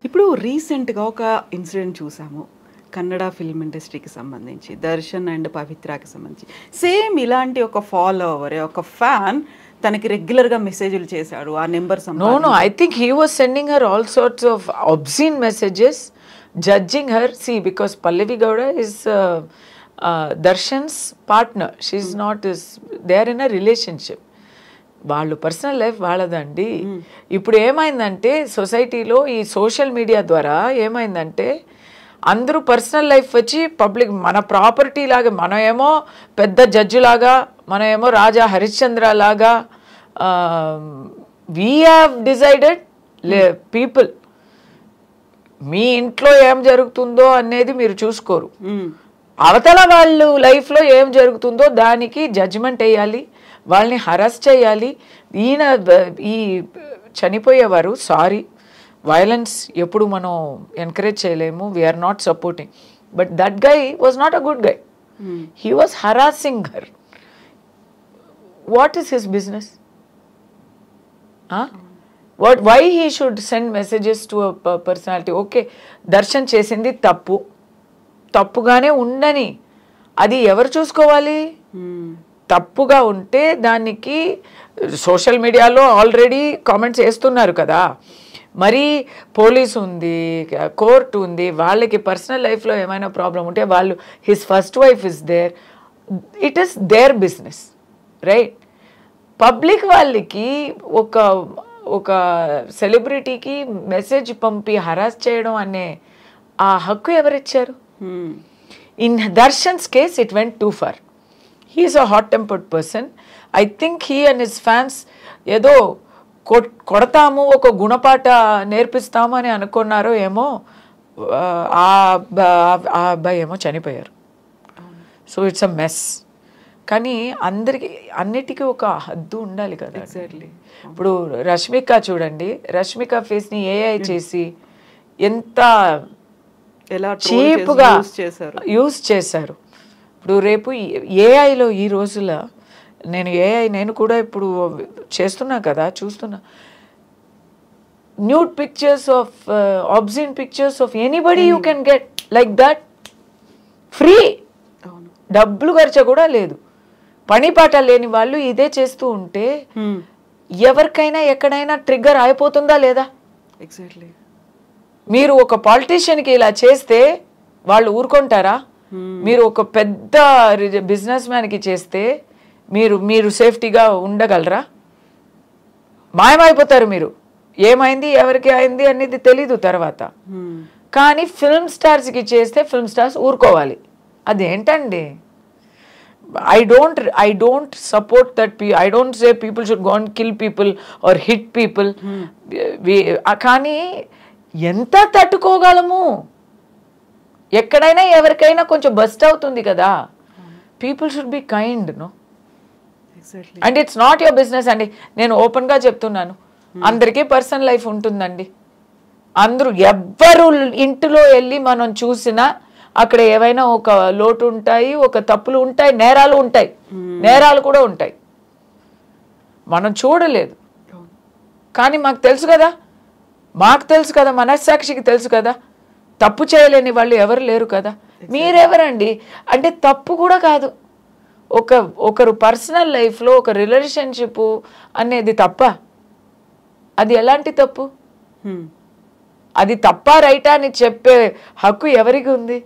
ఇప్పుడు రీసెంట్గా ఒక ఇన్సిడెంట్ చూసాము కన్నడ ఫిల్మ్ ఇండస్ట్రీకి సంబంధించి దర్శన్ అండ్ పవిత్రకి సంబంధించి సేమ్ ఇలాంటి ఒక ఫాలోవర్ ఒక ఫ్యాన్ తనకి రెగ్యులర్గా మెసేజ్లు చేశాడు ఆ number No, I think he was sending her all sorts of obscene messages, judging her. See, because Pallavi Gowda is Darshan's partner. She's not his. They are in a relationship. వాళ్ళు personal life వాళ్ళదండి. ఇప్పుడు ఏమైందంటే సొసైటీలో ఈ social media ద్వారా ఏమైందంటే అందరూ personal life వచ్చి public మన ప్రాపర్టీ లాగా, మనం ఏమో పెద్ద జడ్జి లాగా, మనం ఏమో రాజా హరిశ్చంద్ర లాగా వీ హ్యావ్ డిసైడెడ్ పీపుల్ మీ ఇంట్లో ఏం జరుగుతుందో అనేది మీరు చూసుకోరు. అవతల వాళ్ళు లైఫ్లో ఏం జరుగుతుందో దానికి జడ్జిమెంట్ వేయాలి, వాళ్ళని హరాస్ చేయాలి. ఈయన ఈ చనిపోయేవారు సారీ వైలెన్స్ ఎప్పుడు మనం ఎంకరేజ్ చేయలేము, we're not supporting, but that guy was not a good guy. He was harassing her. What is his business? Why he should send messages to a personality? Okay, Darshan చేసింది తప్పు, తప్పుగానే ఉండని, అది ఎవరు చూసుకోవాలి? తప్పుగా ఉంటే దానికి సోషల్ మీడియాలో ఆల్రెడీ కామెంట్స్ వేస్తున్నారు కదా, మరి పోలీస్ ఉంది, కోర్టు ఉంది, వాళ్ళకి పర్సనల్ లైఫ్లో ఏమైనా ప్రాబ్లం ఉంటే వాళ్ళు his first wife is there, it is their business, right? Public వాళ్ళకి ఒక సెలబ్రిటీకి మెసేజ్ పంపి హరాస్ చేయడం అనే ఆ హక్కు ఎవరిచ్చారు? In Darshan's case it went too far. He is a hot-tempered person. I think he and his fans ఏదో కొడతాము, ఒక గుణపాఠ నేర్పిస్తాము అని అనుకున్నారో ఏమో. ఆ అబ్బాయి ఏమో చనిపోయారు. So it's a mess. కానీ అన్నిటికీ ఒక హద్దు ఉండాలి కదా. ఎగ్జాక్ట్లీ. ఇప్పుడు రష్మిక చూడండి, రష్మిక ఫేస్ని ఏఐ చేసి ఎంత చీప్గా యూజ్ చేశారు. ఇప్పుడు రేపు ఏఐలో ఈ రోజుల నేను కూడా ఇప్పుడు చేస్తున్నా కదా, చూస్తున్నా nude pictures of obscene pictures of anybody you can get like that free. డబ్బులు ఖర్చు కూడా లేదు. పని పాట లేని వాళ్ళు ఇదే చేస్తూ ఉంటే ఎవరికైనా ఎక్కడైనా ట్రిగ్గర్ అయిపోతుందా లేదా? ఎగ్జాక్ట్లీ. మీరు ఒక పాలిటీషియన్కి ఇలా చేస్తే వాళ్ళు ఊరుకుంటారా? మీరు ఒక పెద్ద బిజినెస్ మ్యాన్కి చేస్తే మీరు సేఫ్టీగా ఉండగలరా? మాయమైపోతారు మీరు. ఏమైంది, ఎవరికి అయింది అనేది తెలీదు తర్వాత. కానీ ఫిల్మ్ స్టార్స్కి చేస్తే ఫిల్మ్ స్టార్స్ ఊరుకోవాలి. అదేంటండి? I don't support that. I don't say people should go and kill people or hit people. కానీ ఎంత తట్టుకోగలము? ఎక్కడైనా ఎవరికైనా కొంచెం బస్ట్ అవుతుంది కదా. People should be kind, no? And it's not your business అండి. నేను ఓపెన్గా చెప్తున్నాను, అందరికీ పర్సనల్ లైఫ్ ఉంటుందండి. అందరూ ఎవ్వరు ఇంటిలో వెళ్ళి మనం చూసినా అక్కడ ఏవైనా ఒక లోటు ఉంటాయి, ఒక తప్పులు ఉంటాయి, నేరాలు ఉంటాయి, నేరాలు కూడా ఉంటాయి. మనం చూడలేదు కానీ మాకు తెలుసు కదా, మనస్సాక్షికి తెలుసు కదా, తప్పు చేయలేని వాళ్ళు ఎవరు లేరు కదా. మీరెవరండి? అంటే తప్పు కూడా కాదు. ఒకరు పర్సనల్ లైఫ్లో ఒక రిలేషన్షిప్ అనేది తప్ప? అది ఎలాంటి తప్పు? అది తప్ప రైటా అని చెప్పే హక్కు ఎవరికి ఉంది?